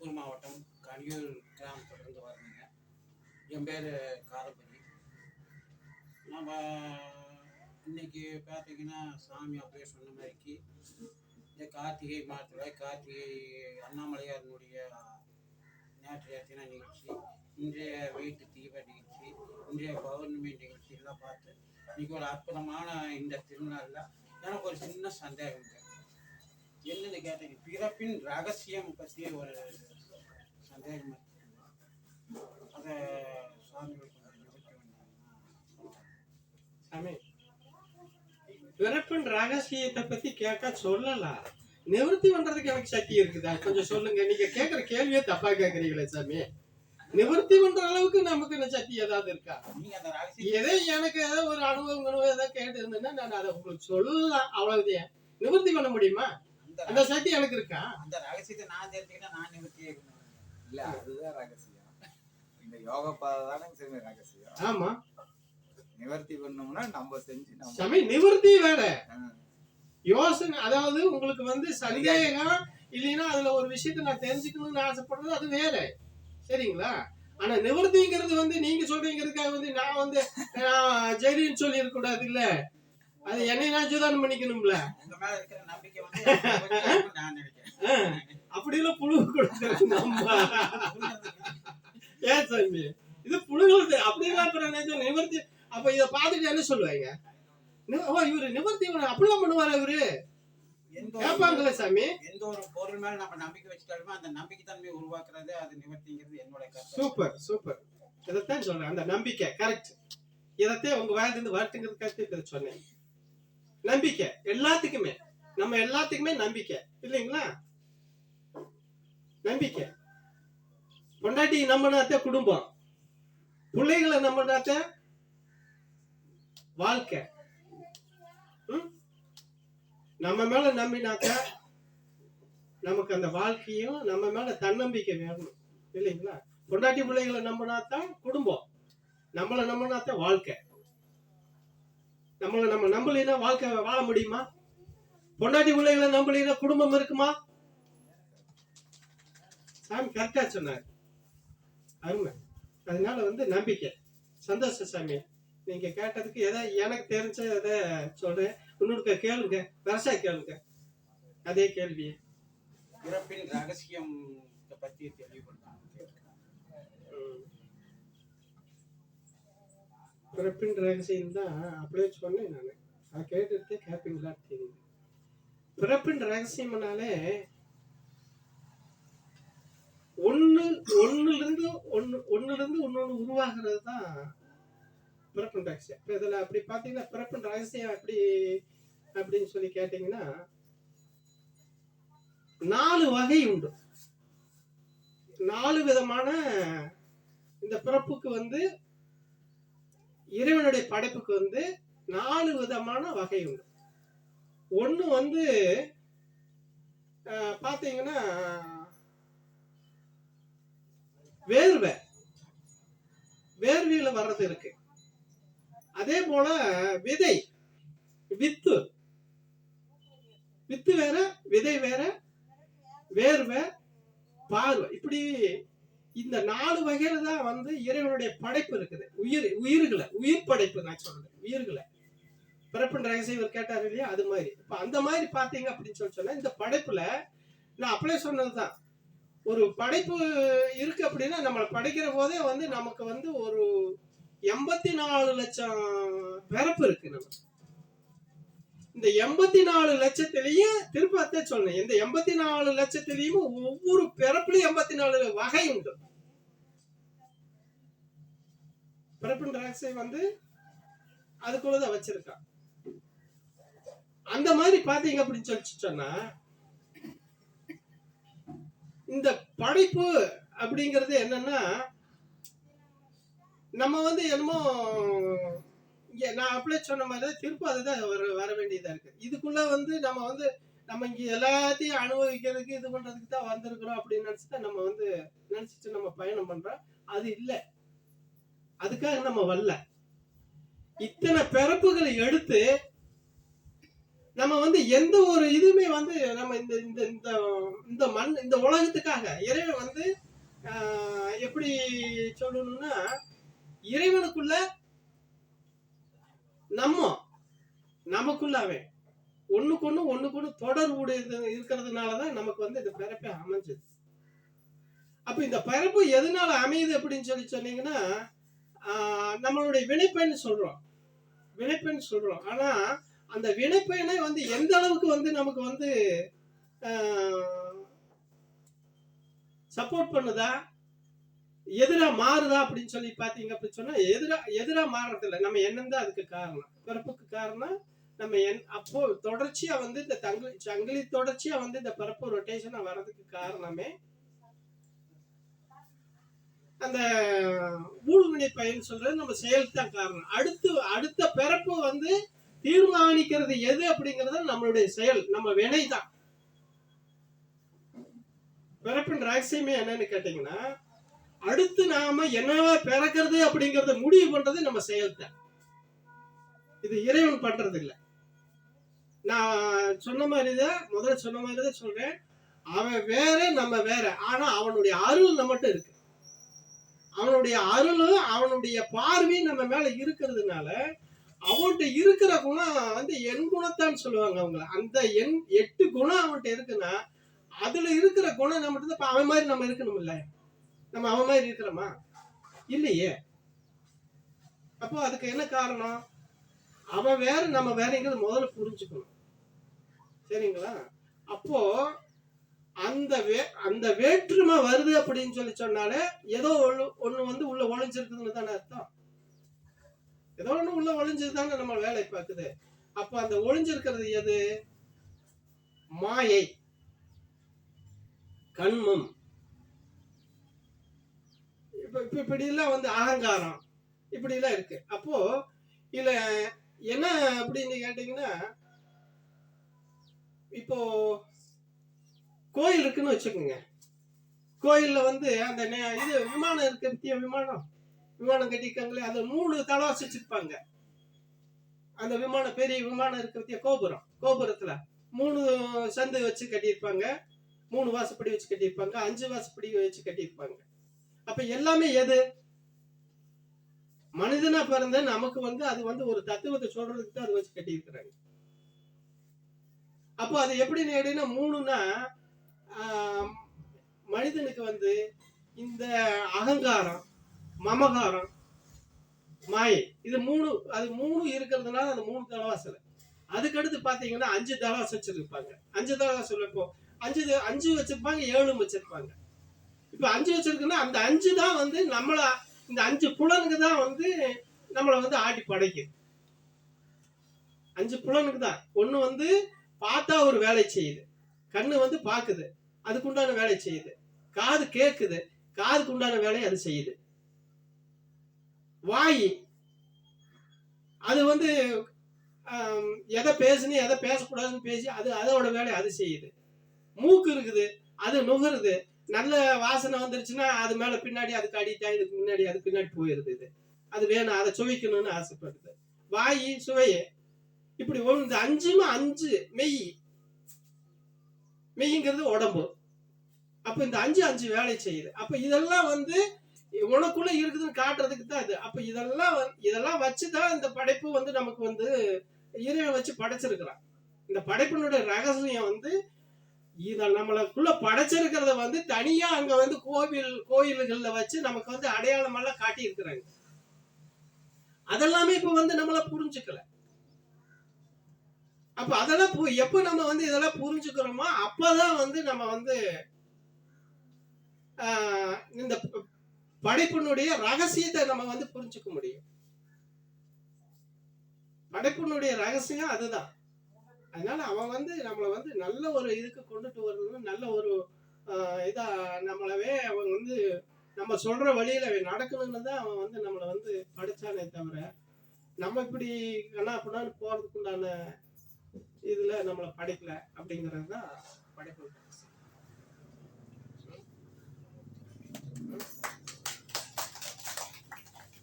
திருப்பூர் மாவட்டம் கனியூர் கிராமத்திலிருந்து வரணுங்க. என் பேர் காரப்பள்ளி. நம்ம இன்னைக்கு பார்த்தீங்கன்னா சாமி அப்படியே சொன்ன மாதிரிக்கு இந்த கார்த்திகை மாதத்தில் கார்த்திகை அண்ணாமலையாரனுடைய நேற்றைய தின நிகழ்ச்சி, இன்றைய வீட்டு தீப நிகழ்ச்சி, இன்றைய பௌர்ணமி நிகழ்ச்சி எல்லாம் பார்த்து இன்னைக்கு ஒரு அற்புதமான இந்த திருநாளில் எனக்கு ஒரு சின்ன சந்தேகங்க. என்னன்னு கேட்டீங்க, பிறப்பின் ரகசியம் பற்றி ஒரு சந்தேகம் அதை சாமி சாமி, பிறப்பின் ரகசியத்தை பத்தி கேட்டா சொல்லலாம், நிவர்த்தி பண்றதுக்கு எனக்கு சக்தி இருக்குதா கொஞ்சம் சொல்லுங்க. நீங்க கேட்கற கேள்வியே தப்பா கேட்கறீங்களே சாமி. நிவர்த்தி பண்ற அளவுக்கு நமக்கு என்ன சக்தி ஏதாவது இருக்கா? ஏதோ எனக்கு ஏதோ ஒரு அனுபவம் ஏதாவது கேட்டு இருந்தேன்னா நான் அதை உங்களுக்கு சொல்லலாம், அவ்வளவுதான். நிவர்த்தி பண்ண முடியுமா? அந்த சக்தி எனக்கு இருக்கா? அந்த ரகசியத்தை நான் தெரிஞ்சுக்கிட்டா நான் நிவர்த்தி இல்ல, அதுதான் ரகசியம். இந்த யோகா பாதானே சரி ரகசியம். ஆமா, நிவர்த்தி பண்ணோம்னா நம்ம செஞ்சு சாமி. நிவர்த்தி வேற யோசனை, அதாவது உங்களுக்கு சந்தேகம் இல்லைன்னா அதுல ஒரு விஷயத்த நான் தெரிஞ்சுக்கணும்னு ஆசைப்படுறது அது வேற, சரிங்களா? ஆனா நிவர்த்திங்கிறது நீங்க சொல்றீங்கிறதுக்காக நான் ஜெரின்னு சொல்லி இருக்க கூடாது இல்ல. அது என்னை நான் சுதாரணம் பண்ணிக்கணும்ல. அப்படி எல்லாம் புழு கொடுத்து நம்ம ஏன் சாமி இது புழுகிறது அப்படிலாம் நிவர்த்தி. அப்ப இத பாத்துட்டு என்ன சொல்லுவாங்க, இவரு நிவர்த்தி அப்படிலாம் பண்ணுவாரு இவரு கேட்பாங்களே சாமி. எந்த ஒரு பொருள் மேல நம்ம நம்பிக்கை வச்சுட்டாலுமே அந்த நம்பிக்கை தன்மையை உருவாக்குறது அது நிவர்த்திங்கிறது என்னோட கருத்து. சூப்பர் சூப்பர், இதைத்தான் சொல்றேன். அந்த நம்பிக்கை கரெக்ட். இதைத்தான் உங்க வேலையிலிருந்து வரட்டுங்கிறதுக்காக சொன்னேன். நம்பிக்கை எல்லாத்துக்குமே, நம்ம எல்லாத்துக்குமே நம்பிக்கை இல்லைங்களா? நம்பிக்கை. பொண்டாட்டி நம்பினாத்த குடும்பம், பிள்ளைகளை நம்பினாத்த வாழ்க்கை. நம்ம மேல நம்பினாக்க நமக்கு அந்த வாழ்க்கையும் நம்ம மேல தன்னம்பிக்கை வேணும் இல்லைங்களா? பொண்டாட்டி பிள்ளைகளை நம்பினாத்தான் குடும்பம், நம்மளை நம்பினாத்தான் வாழ்க்கை. நம்மளை நம்ம நம்பலைன்னா வாழ்க்கை வாழ முடியுமா? பொண்டாட்டி பிள்ளைகளை நம்பலைன்னா குடும்பம் இருக்குமா? சாமி கரெக்டா சொன்னார், அருமை. அதனால நம்பிக்கை. சந்தோஷம் சாமி. நீங்க கேட்டதுக்கு எதை எனக்கு தெரிஞ்ச எதை சொல்றேன். இன்னொரு கேளுங்க, பெருசா கேளுங்க அதே கேள்வி. பிறப்பின் ரகசியம் பத்தி தெளிவுபடுத்தாங்க. பிறப்பின் ரகசியம் தான் அப்படியே சொன்னேன் நான். அதை கேட்டுட்டு கேட்பீங்களா தெரியுது. பிறப்பின் ரகசியம்னாலே ஒண்ணுல இருந்து ஒன்னொன்னு உருவாகிறது தான் பிறப்பின் ரகசியம். இப்ப இதுல அப்படி பாத்தீங்கன்னா பிறப்பின் ரகசியம் எப்படி அப்படின்னு சொல்லி கேட்டீங்கன்னா 4 வகை உண்டு. 4 விதமான இந்த பிறப்புக்கு இறைவனுடைய படைப்புக்கு 4 விதமான வகை உண்டு. ஒண்ணு பாத்தீங்கன்னா வேர்வையில வர்றது இருக்கு. அதே போல விதை, வித்து வேற, விதை வேற, வேர்வை, பார்வை, இப்படி இந்த 4 வகையில தான் இறைவனுடைய படைப்பு இருக்குது. உயிர் படைப்பு நான் சொல்றேன், உயிர்களை. பிறப்பின் ரகசியம் கேட்டாரு இல்லையா, அது மாதிரி. இப்ப அந்த மாதிரி பாத்தீங்க அப்படின்னு சொன்னா இந்த படைப்புல நான் அப்படியே சொன்னதுதான். ஒரு படைப்பு இருக்கு அப்படின்னா நம்மளை படைக்கிற போதே நமக்கு ஒரு 84 லட்சம் பிறப்பு இருக்கு. நம்ம இந்த 84 லட்சத்திலையும் திருப்பத்தே சொன்னேன், இந்த 84 லட்சத்திலையும் ஒவ்வொரு பிறப்புலையும் 84 வகை உண்டு. பிறப்பின் ரகசியம் அதுக்குள்ளதான் வச்சிருக்கான். அந்த மாதிரி பாத்தீங்க அப்படின்னு சொன்னா இந்த படைப்பு அப்படிங்கிறது என்னன்னா நம்ம என்னமோ நான் அப்படியே சொன்ன மாதிரி திருப்ப அதுதான் வர வேண்டியதா இருக்கு. இதுக்குள்ள நம்ம இங்க எல்லாத்தையும் அனுபவிக்கிறதுக்கு இது பண்றதுக்கு தான் வந்திருக்கிறோம் அப்படின்னு நினைச்சுதான் நம்ம நினைச்சிட்டு நம்ம பயணம் பண்றோம். அது இல்லை, அதுக்காக நம்ம வரல. இத்தனை பிறப்புகளை எடுத்து நம்ம எந்த ஒரு இதுவுமே நம்ம இந்த இந்த உலகத்துக்காக இறைவன் வந்து எப்படி சொல்லணும்னா, இறைவனுக்குள்ள நமக்குள்ள அவன் ஒண்ணுக்கு தொடர்பு இருக்கிறதுனாலதான் நமக்கு வந்து இந்த பிறப்பை அமைஞ்சது. அப்ப இந்த பிறப்பு எதனால அமையுது அப்படின்னு சொன்னீங்கன்னா, நம்மளுடைய வினைப்பயன் சொல்றோம். ஆனா அந்த வினைப்பயனை வந்து எந்த அளவுக்கு வந்து நமக்கு வந்து சப்போர்ட் பண்ணுதா, எதிரா மாறுதா அப்படின்னு சொல்லி பாத்தீங்க அப்படின்னு சொன்னா, எதிரா மாறுறது இல்லை. நம்ம எண்ணம் தான் அதுக்கு காரணம். பிறப்புக்கு காரணம் நம்ம அப்போ தொடர்ச்சியா வந்து இந்த சங்கிலி தொடர்ச்சியா வந்து இந்த பிறப்பு ரொட்டேஷனா வர்றதுக்கு காரணமே அந்த ஊழ்வினை பயன் சொல்றது நம்ம செயல் தான் காரணம். அடுத்த பிறப்பு வந்து தீர்மானிக்கிறது எது அப்படிங்கறது நம்மளுடைய செயல், நம்ம வினை தான். பிறப்பின் ரகசியமே என்னன்னு கேட்டீங்கன்னா, அடுத்து நாம என்னவா பிறக்கிறது அப்படிங்கறத முடிவு பண்றது நம்ம செயல் தான். இது இறைவன் பண்றது இல்லை. நான் சொன்ன மாதிரிதான் முதல்ல சொன்ன மாதிரிதான் சொல்றேன். அவன் வேற, நம்ம வேற. ஆனா அவனுடைய அருள் நம்மகிட்ட இருக்கு. அவனுடைய அருளும் அவனுடைய பார்வையும் நம்ம மேல இருக்கிறதுனால அவன்கிட்ட இருக்கிற குணம் வந்து என் குணத்தான் சொல்லுவாங்க அவங்க. அந்த 8 குணம் அவன்கிட்ட இருக்குன்னா அதுல இருக்கிற குணம் நம்மகிட்ட அவன் மாதிரி நம்ம இருக்கணும் இல்ல? நம்ம அவன் மாதிரி இருக்கிறோமா? இல்லையே. அப்போ அதுக்கு என்ன காரணம்? அவன் வேற, நம்ம வேறங்கிறது முதல்ல புரிஞ்சுக்கணும். சரிங்களா? அப்போ அந்த வேற்றுமை வருது அப்படின்னு சொன்னாலே ஏதோ ஒண்ணு வந்து உள்ள ஒளிஞ்சிருக்குதுன்னு தானே அர்த்தம். ஏதோ ஒண்ணு உள்ள ஒளிஞ்சதுதானே நம்ம வேலை பார்க்குது. அப்ப அந்த ஒளிஞ்சிருக்கிறது எது? மாயை, கண்மம், இப்படி எல்லாம் வந்து அகங்காரம், இப்படி எல்லாம் இருக்கு. அப்போ இல்ல என்ன அப்படின்னு கேட்டீங்கன்னா, இப்போ கோயில் இருக்குன்னு வச்சுக்கோங்க. கோயில்ல வந்து அந்த இது விமானம் இருக்கு, விமானம் கட்டிருக்காங்களே, அது 3 தலை வச்சிருப்பாங்க. அந்த பெரிய விமானம் இருக்கு, கோபுரத்துல 3 சந்து வச்சு கட்டியிருப்பாங்க, 3 வாசப்படி வச்சு கட்டியிருப்பாங்க, 5 வாசப்படி வச்சு கட்டியிருப்பாங்க. அப்ப எல்லாமே எது? மனிதனா பிறந்த நமக்கு வந்து அது வந்து ஒரு தத்துவத்தை சொல்றதுக்கு தான் அது வச்சு கட்டியிருக்கிறாங்க. அப்போ அது எப்படி நேடினா 3னா மனிதனுக்கு வந்து இந்த அகங்காரம், மமகாரம், மாயை, இது 3 இருக்கிறதுனால அந்த 3 தலைவாசல். அதுக்கடுத்து பாத்தீங்கன்னா 5 தலைவாசல் வச்சிருப்பாங்க. 5 தலைவாசல் இப்போ 5 வச்சிருப்பாங்க, 7 வச்சிருப்பாங்க. இப்ப 5 வச்சிருக்குன்னா அந்த 5 தான் வந்து இந்த 5 புலனுக்கு தான் வந்து நம்மளை வந்து ஆட்டி படைக்குது. 5 புலனுக்கு தான். ஒண்ணு வந்து பார்த்தா ஒரு வேலை செய்யுது, கண்ணு வந்து பாக்குது, அதுக்குண்டான வேலை செய்யுது. காது கேக்குது, காதுக்கு உண்டான வேலையை அது செய்யுது. வாய் அது வந்து எதை பேசணும் எதை பேசக்கூடாதுன்னு பேசி அதோட வேலையை அது செய்யுது. மூக்கு இருக்குது, அது நுகருது. நல்ல வாசனை வந்துருச்சுன்னா அது மேல பின்னாடி அதுக்கு அடித்தா இதுக்கு முன்னாடி அது பின்னாடி போயிருது. இது அது வேணும், அதை சுவைக்கணும்னு ஆசைப்படுது. வாய் சுவையே. இப்படி இந்த 5 மெய்ங்கிறது உடம்பு. அப்ப இந்த 5 வேலை செய்யுது. அப்ப இதெல்லாம் வந்து உனக்குள்ள இருக்குதுன்னு காட்டுறதுக்கு தான் இது. அப்ப இதெல்லாம் வச்சுதான் இந்த படைப்பு வந்து நமக்கு வந்து இறைவன் வச்சு படைச்சிருக்கிறான். இந்த படைப்பினுடைய ரகசியம் வந்து இத நம்மளுக்குள்ள படைச்சிருக்கிறத வந்து தனியா அங்க வந்து கோயில்கள்ல வச்சு நமக்கு வந்து அடையாளம் எல்லாம் காட்டி இருக்கிறாங்க. அதெல்லாமே இப்ப வந்து நம்மள புரிஞ்சுக்கல. அப்ப அதெல்லாம் எப்ப நம்ம வந்து இதெல்லாம் புரிஞ்சுக்கிறோமோ அப்பதான் வந்து நம்ம வந்து இந்த படைப்பினுடைய ரகசியத்தை நம்ம வந்து புரிஞ்சுக்க முடியும். படைப்பினுடைய ரகசியம் அதுதான். அதனால அவன் வந்து நம்மளை வந்து நல்ல ஒரு இதுக்கு கொண்டுட்டு வர்றது, நல்ல ஒரு இதா நம்மளவே அவன் வந்து நம்ம சொல்ற வழியில அவன் நடக்கணும்னு தான் அவன் வந்து நம்மளை வந்து படைச்சானே தவிர நம்ம இப்படி கண்ணா அப்படின்னான்னு போறதுக்குண்டான இதுல நம்மளை படைக்கல அப்படிங்கிறது தான் படைப்பு.